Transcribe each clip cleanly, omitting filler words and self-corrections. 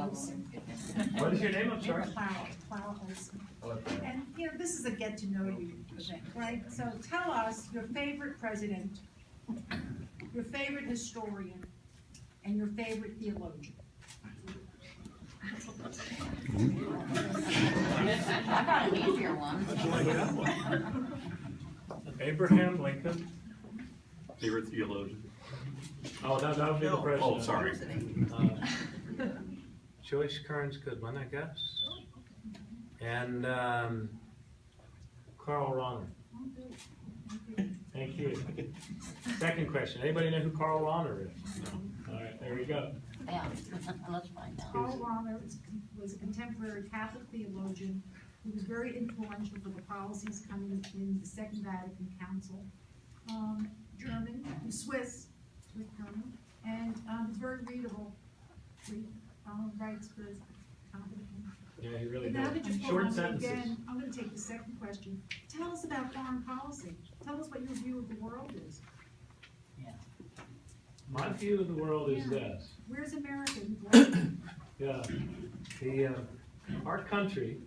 Olson. What is your name? I'm sorry. Clow Olson. And this is a get to know you event, right? So tell us your favorite president, your favorite historian, and your favorite theologian. I got an easier one. Abraham Lincoln. Favorite theologian? Oh, that would be the president. Oh, sorry. Joyce Kearns Goodwin, I guess. And Carl Rahner. Thank you. Second question. Anybody know who Carl Rahner is? No. All right, there we go. Yeah, let's find out. Carl Rahner was a contemporary Catholic theologian who was very influential for the policies coming in the Second Vatican Council. German, Swiss German, and it's very readable. Writes good, competent. Yeah, he really But now that does. you've Short gone sentences. again, I'm going to take the second question. Tell us about foreign policy. Tell us what your view of the world is. Yeah. My view of the world is this. Where's America? Yeah, our country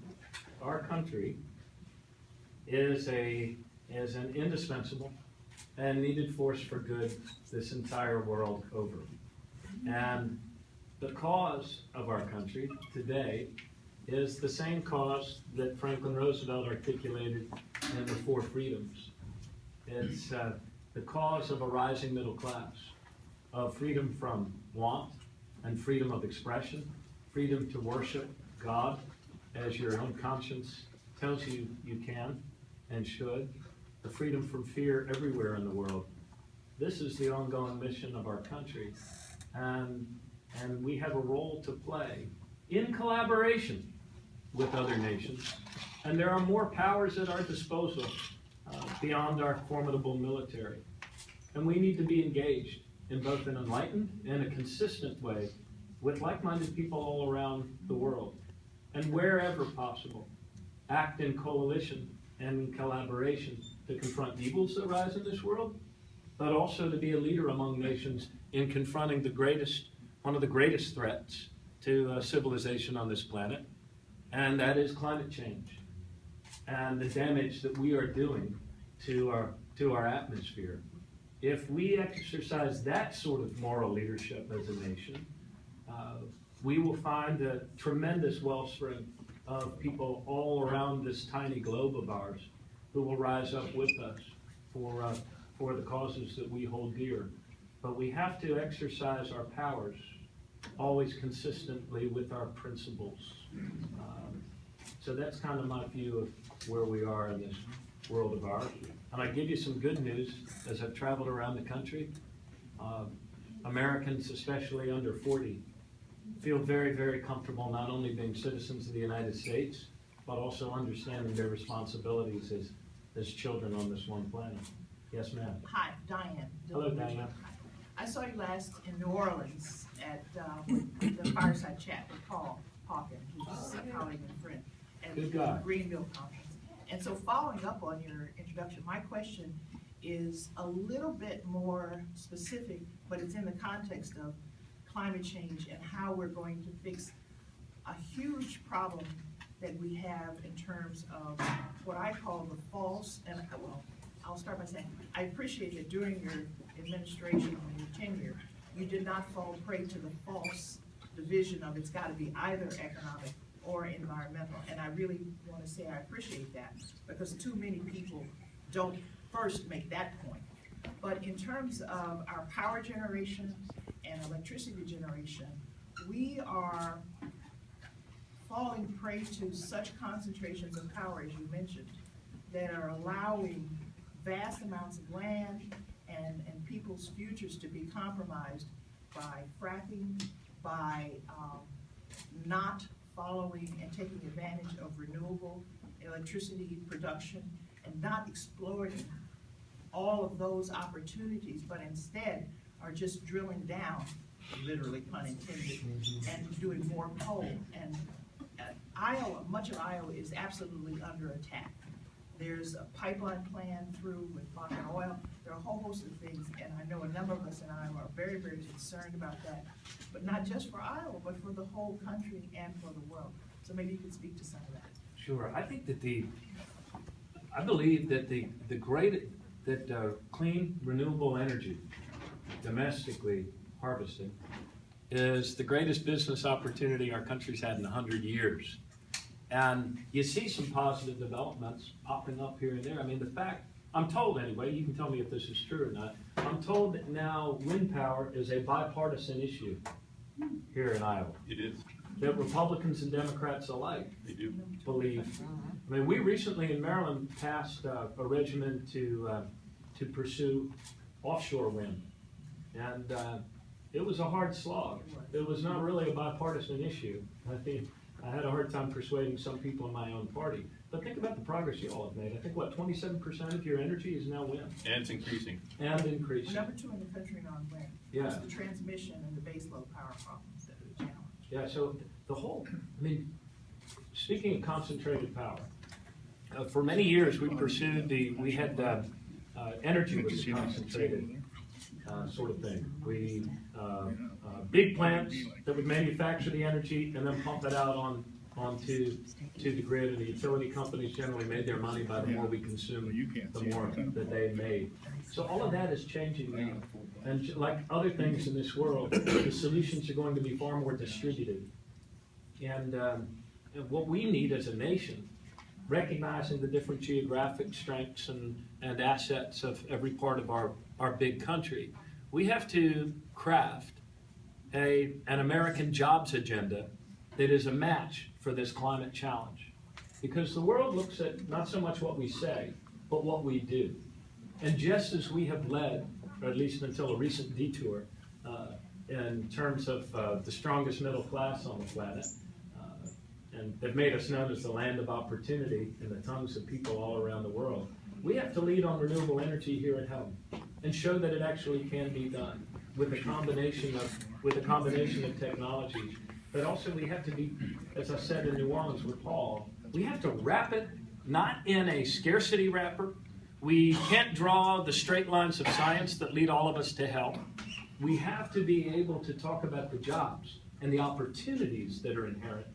is an indispensable and needed force for good this entire world over. And the cause of our country today is the same cause that Franklin Roosevelt articulated in the Four Freedoms. It's the cause of a rising middle class, of freedom from want and freedom of expression, freedom to worship God as your own conscience tells you you can and should, the freedom from fear everywhere in the world. This is the ongoing mission of our country, and we have a role to play in collaboration with other nations. And there are more powers at our disposal beyond our formidable military. And we need to be engaged in both an enlightened and a consistent way with like-minded people all around the world. And wherever possible, act in coalition and in collaboration to confront evils that rise in this world, but also to be a leader among nations in confronting one of the greatest threats to civilization on this planet, and that is climate change and the damage that we are doing to our atmosphere. If we exercise that sort of moral leadership as a nation, we will find a tremendous wellspring of people all around this tiny globe of ours who will rise up with us for the causes that we hold dear. But we have to exercise our powers always consistently with our principles. So that's kind of my view of where we are in this world of ours. And I give you some good news as I've traveled around the country. Americans, especially under 40, feel very, very comfortable not only being citizens of the United States, but also understanding their responsibilities as children on this one planet. Yes, ma'am. Hi, Diane. Hello, Diane. I saw you last in New Orleans at the fireside chat with Paul Hawkins, who's a colleague and friend, at Good the guy. Greenville Conference. And so following up on your introduction, my question is a little bit more specific, but it's in the context of climate change and how we're going to fix a huge problem that we have in terms of what I call the false, and well, I'll start by saying, I appreciate that during your administration and your tenure, you did not fall prey to the false division of it's got to be either economic or environmental. And I really want to say I appreciate that, because too many people don't first make that point. But in terms of our power generation and electricity generation, we are falling prey to such concentrations of power, as you mentioned, that are allowing vast amounts of land and people's futures to be compromised by fracking, by not following and taking advantage of renewable electricity production, and not exploring all of those opportunities, but instead are just drilling down, literally pun intended, and doing more coal. And Iowa, much of Iowa is absolutely under attack. There's a pipeline plan through with Bakken Oil There are a whole host of things, and I know a number of us in Iowa are very, very concerned about that, but not just for Iowa, but for the whole country and for the world. So maybe you could speak to some of that. Sure, I think that I believe that clean, renewable energy, domestically harvested, is the greatest business opportunity our country's had in 100 years. And you see some positive developments popping up here and there. I mean, the fact, I'm told anyway, you can tell me if this is true or not, I'm told that now wind power is a bipartisan issue here in Iowa. It is, That Republicans and Democrats alike they do. believe. I mean, we recently in Maryland passed a regimen to pursue offshore wind. And it was a hard slog. It was not really a bipartisan issue. I think I had a hard time persuading some people in my own party. But think about the progress you all have made. I think, what, 27% of your energy is now wind? And it's increasing. And We're increasing. number 2 in the country on wind. Yeah. It's the transmission and the baseload power problems that are the challenge. Yeah, so the whole, I mean, speaking of concentrated power, for many years we pursued we had energy was a concentrated sort of thing. We, big plants that would manufacture the energy and then pump it out onto the grid, and the utility companies generally made their money by the more we consumed, the more that they made. So all of that is changing now. And like other things in this world, the solutions are going to be far more distributed. And what we need as a nation, recognizing the different geographic strengths and assets of every part of our big country, we have to craft an American jobs agenda that is a match for this climate challenge. Because the world looks at not so much what we say, but what we do. And just as we have led, or at least until a recent detour, in terms of the strongest middle class on the planet, and have made us known as the land of opportunity in the tongues of people all around the world, we have to lead on renewable energy here at home and show that it actually can be done with a combination of technologies. But also we have to be, as I said in New Orleans with Paul, we have to wrap it not in a scarcity wrapper. We can't draw the straight lines of science that lead all of us to hell. We have to be able to talk about the jobs and the opportunities that are inherent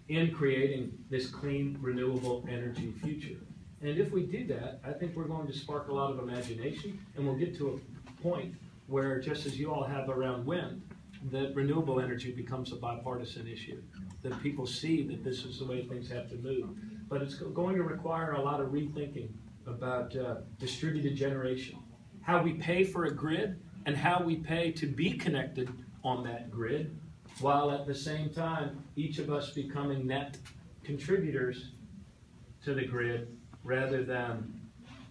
in creating this clean, renewable energy future. And if we do that, I think we're going to spark a lot of imagination, and we'll get to a point where, just as you all have around wind, that renewable energy becomes a bipartisan issue, that people see that this is the way things have to move. But it's going to require a lot of rethinking about distributed generation, how we pay for a grid and how we pay to be connected on that grid, while at the same time, each of us becoming net contributors to the grid rather than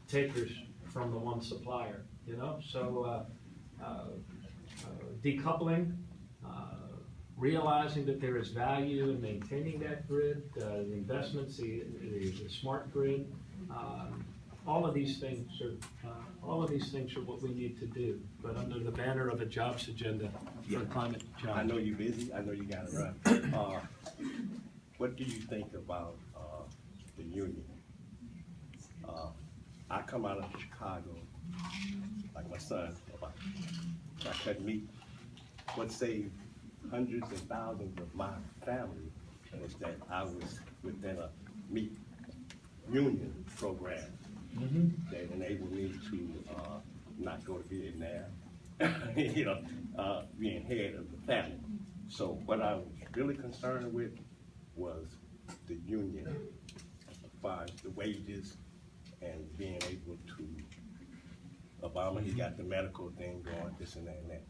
takers from the one supplier, you know? So decoupling, realizing that there is value in maintaining that grid, the investments, the smart grid, all of these things are what we need to do, but under the banner of a jobs agenda for climate change. I know you're busy. I know you got to run. What do you think about the union? I come out of Chicago, like my son, I couldn't meet. What saved hundreds and thousands of my family was that I was within a meat union program that enabled me to not go to Vietnam, you know, being head of the family. So what I was really concerned with was the union, as far as the wages and being able to, Obama, he got the medical thing going, this and that and that,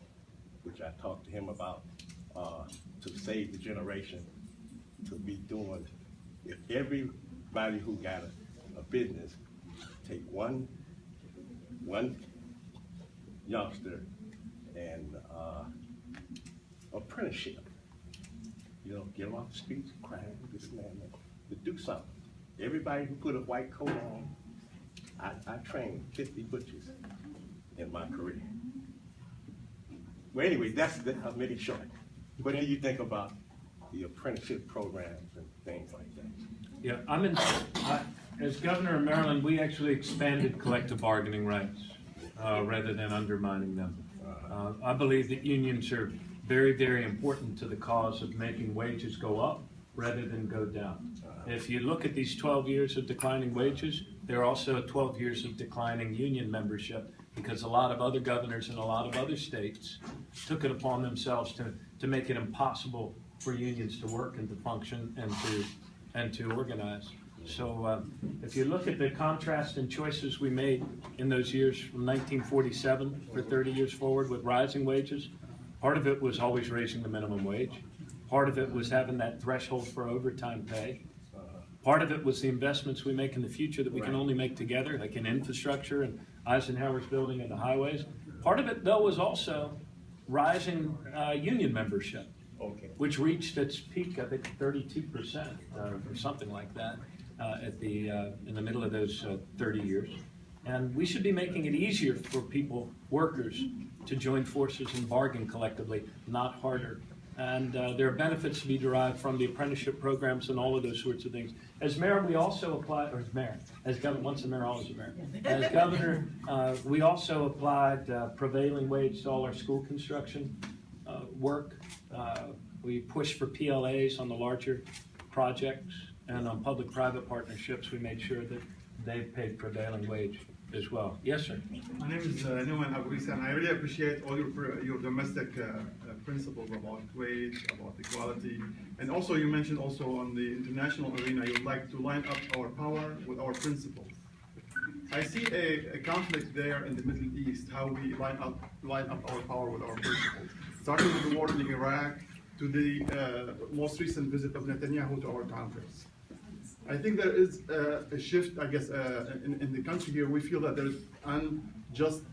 which I talked to him about, to save the generation, to be doing, if everybody who got a business, take one youngster and apprenticeship, you know, get them off the streets, crime, this and that, to do something. Everybody who put a white coat on, I trained 50 butchers in my career. Well, anyway, I'll make it short. What do you think about the apprenticeship programs and things like that? Yeah, as governor of Maryland, we actually expanded collective bargaining rights rather than undermining them. I believe that unions are very, very important to the cause of making wages go up rather than go down. If you look at these 12 years of declining wages, there are also 12 years of declining union membership, because a lot of other governors in a lot of other states took it upon themselves to make it impossible for unions to work and to function and to organize. So if you look at the contrast and choices we made in those years from 1947 for 30 years forward with rising wages, part of it was always raising the minimum wage. Part of it was having that threshold for overtime pay. Part of it was the investments we make in the future that we can only make together, like in infrastructure and Eisenhower's building and the highways. Part of it, though, was also rising union membership, which reached its peak, I think, 32% or something like that in the middle of those 30 years. And we should be making it easier for people, workers, to join forces and bargain collectively, not harder. And there are benefits to be derived from the apprenticeship programs and all of those sorts of things. As mayor, we also applied, or as mayor, as governor, once a mayor, always a mayor. As governor, we also applied prevailing wage to all our school construction work. We pushed for PLAs on the larger projects, and on public-private partnerships, we made sure that they paid prevailing wage as well. Yes, sir. My name is Nouman Abouissa, and I really appreciate all your domestic principles about wage, about equality, and also you mentioned also on the international arena you'd like to line up our power with our principles. I see a conflict there in the Middle East, how we line up our power with our principles, starting with the war in Iraq to the most recent visit of Netanyahu to our Congress. I think there is a shift, I guess, in the country here. We feel that there is unjust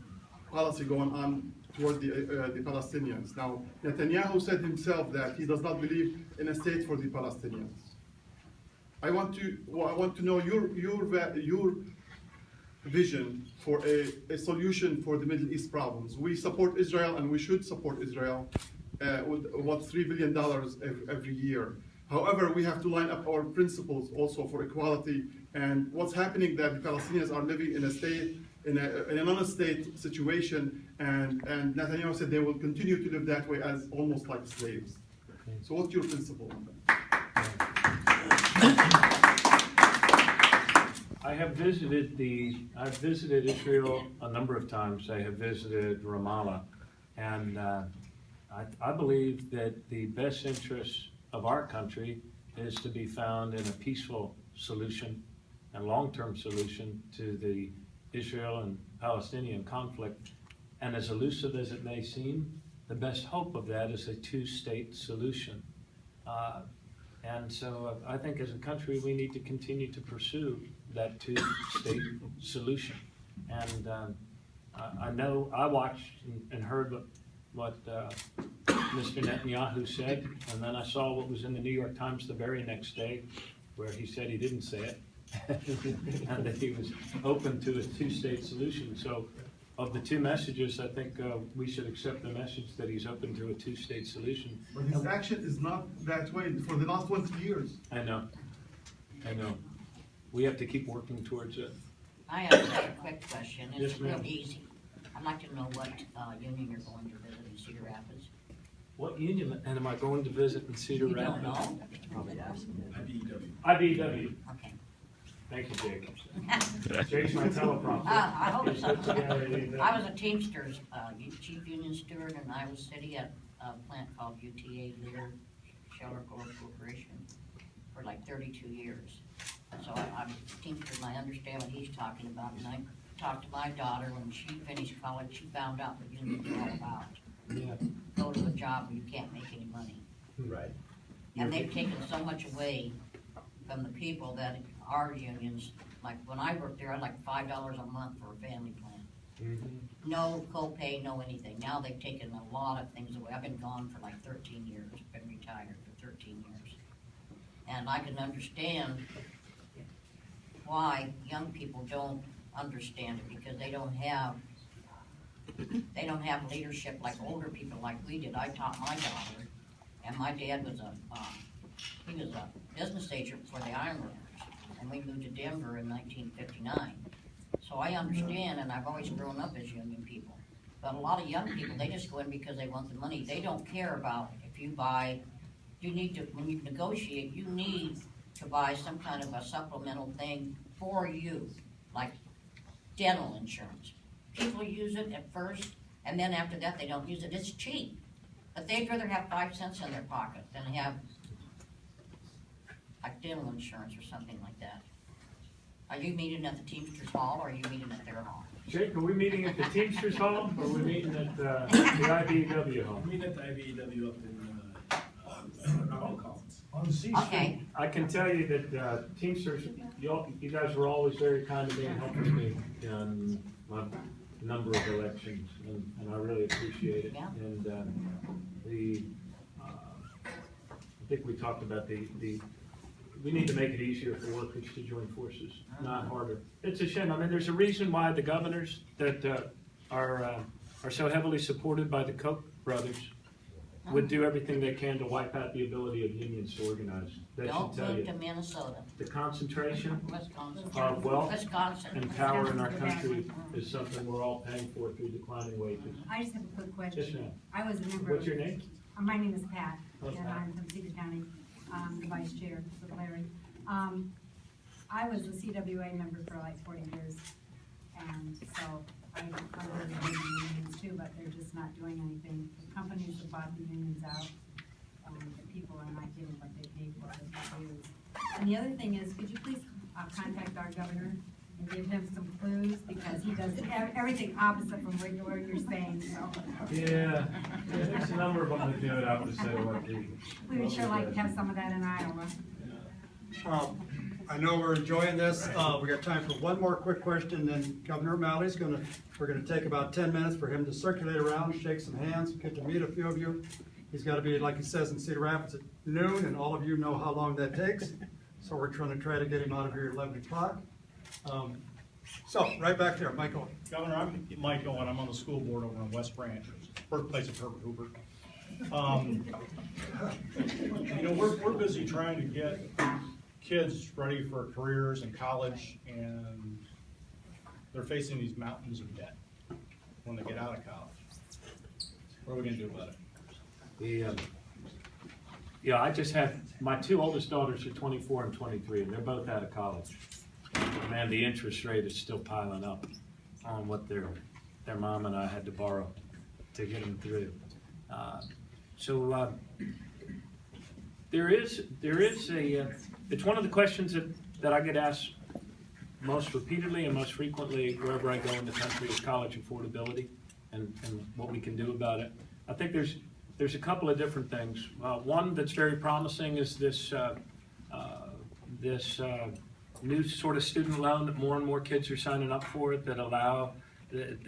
policy going on toward the Palestinians. Now, Netanyahu said himself that he does not believe in a state for the Palestinians. I want to know your vision for a solution for the Middle East problems. We support Israel, and we should support Israel with what $3 billion every year. However, we have to line up our principles also for equality. And what's happening that the Palestinians are living in a state, in a non-state situation, and Netanyahu said they will continue to live that way as almost like slaves. So what's your principle on that? I've visited Israel a number of times. I have visited Ramallah, and I believe that the best interests of our country is to be found in a peaceful solution and long-term solution to the Israel and Palestinian conflict. And as elusive as it may seem, the best hope of that is a two-state solution. And so I think as a country we need to continue to pursue that two-state solution. And I know I watched and heard what Mr. Netanyahu said, and then I saw what was in the New York Times the very next day, where he said he didn't say it, and that he was open to a two-state solution. So of the two messages, I think we should accept the message that he's open to a two-state solution. But his action is not that way for the last 20 years. I know. We have to keep working towards it. I have a quick question. It's Yes, ma'am. real easy. I'd like to know what union you're going to visit in Cedar Rapids. What union am I going to visit in Cedar You don't Rapids? know? IBEW. Okay. Thank you, Jake. Jake's my teleprompter. I hope He's so. put together the- I was a Teamsters chief union steward in Iowa City at a plant called UTA Leader Shelter Corporation for like 32 years. So I'm a Teamster and I understand what he's talking about. And I talked to my daughter when she finished college, she found out what unions are all about. Yeah. Go to a job where you can't make any money. Right. And they've taken so much away from the people that are unions. Like when I worked there, I had like $5 a month for a family plan. Mhm. No co-pay, no anything. Now they've taken a lot of things away. I've been gone for like 13 years, been retired for 13 years. And I can understand why young people don't understand it, because they don't have leadership like older people like we did. I taught my daughter, and my dad was he was a business agent for the ironworkers, and we moved to Denver in 1959. So I understand, and I've always grown up as union people. But a lot of young people, they just go in because they want the money. They don't care about if you buy, you need to, when you negotiate, you need to buy some kind of a supplemental thing for you, like dental insurance. People use it at first, and then after that, they don't use it. It's cheap. But they'd rather have 5 cents in their pocket than have like dental insurance or something like that. Are you meeting at the Teamsters Hall, or are you meeting at their hall? Jake, are we meeting at the Teamsters Hall, or are we meeting at the IBEW Hall? Meet at the IBEW up in, Caucus. On C Okay, I can tell you that Teamsters, you guys were always very kind to me and helping me in my number of elections, and I really appreciate it. Yeah. And I think we talked about we need to make it easier for workers to join forces, not harder. It's a shame. I mean, there's a reason why the governors that are so heavily supported by the Koch brothers would do everything they can to wipe out the ability of unions to organize. They don't should tell move you. to Minnesota, The concentration Wisconsin. of wealth Wisconsin. and power in our country is something we're all paying for through declining wages. I just have a quick Yes, question. ma'am. I was a member. What's your name? My name is Pat, Hello, and Pat. I'm from Cedar County, the vice chair with Larry. I was a CWA member for like 40 years, and so I really hate the unions too, but they're just not doing anything. The companies have bought the unions out, and the people are not getting what they paid for with the dues. And the other thing is, could you please contact our governor and give him some clues, because he does everything opposite from what you're saying, so. Yeah, there's a number of them that do it opposite of what they. We would sure like to have some of that in Iowa. I know we're enjoying this. We got time for one more quick question, then Governor O'Malley's we're gonna take about 10 minutes for him to circulate around, shake some hands, get to meet a few of you. He's gotta be, like he says in Cedar Rapids, at noon, and all of you know how long that takes. So we're trying to get him out of here at 11 o'clock. So, right back there, Michael. Governor, I'm Mike Owen, I'm on the school board over in West Branch, birthplace of Herbert Hoover. You know, we're busy trying to get kids ready for careers in college, and they're facing these mountains of debt when they get out of college. What are we gonna do about it? Yeah, I just have, my two oldest daughters are 24 and 23, and they're both out of college. Man, the interest rate is still piling up on what their mom and I had to borrow to get them through. There is a, it's one of the questions that I get asked most repeatedly and most frequently wherever I go in the country is college affordability and what we can do about it. I think there's a couple of different things. One that's very promising is this new sort of student loan that more and more kids are signing up for that allow that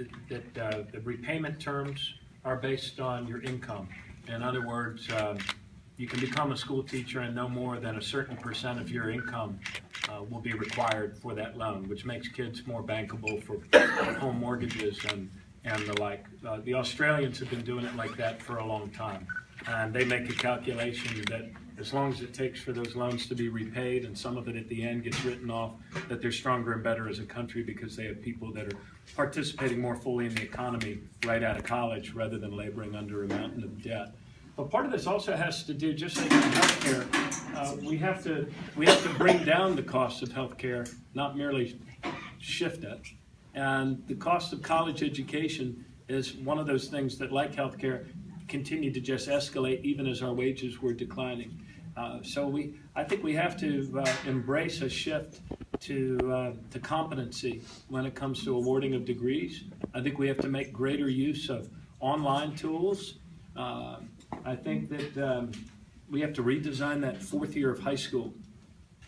the repayment terms are based on your income. In other words, you can become a school teacher and no more than a certain % of your income will be required for that loan, which makes kids more bankable for home mortgages and the like. The Australians have been doing it like that for a long time. And they make a calculation that as long as it takes for those loans to be repaid and some of it at the end gets written off, that they're stronger and better as a country because they have people that are participating more fully in the economy right out of college rather than laboring under a mountain of debt. But part of this also has to do, just like in healthcare, we have to bring down the cost of healthcare, not merely shift it. And the cost of college education is one of those things that, like healthcare, continue to just escalate even as our wages were declining. I think we have to embrace a shift to competency when it comes to awarding of degrees. I think we have to make greater use of online tools. I think that we have to redesign that fourth year of high school.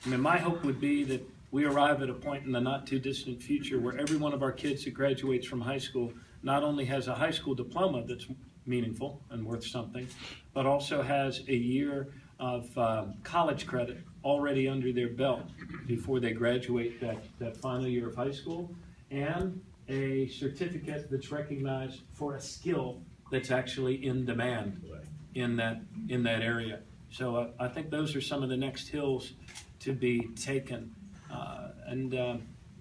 I mean, my hope would be that we arrive at a point in the not too distant future where every one of our kids that graduates from high school not only has a high school diploma that's meaningful and worth something, but also has a year of college credit already under their belt before they graduate that final year of high school, and a certificate that's recognized for a skill that's actually in demand in that area. So I think those are some of the next hills to be taken.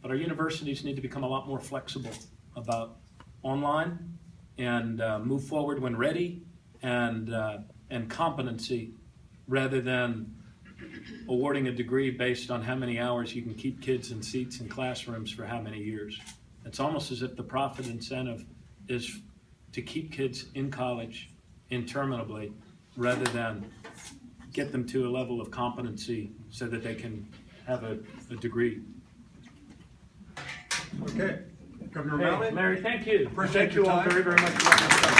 but our universities need to become a lot more flexible about online and move forward when ready, and competency rather than awarding a degree based on how many hours you can keep kids in seats in classrooms for how many years. It's almost as if the profit incentive is to keep kids in college interminably rather than get them to a level of competency so that they can have a degree. Okay, Governor Hey, O'Malley? Larry, thank you. Appreciate Thank your you all time. very, very much for letting us come.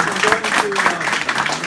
I'm going to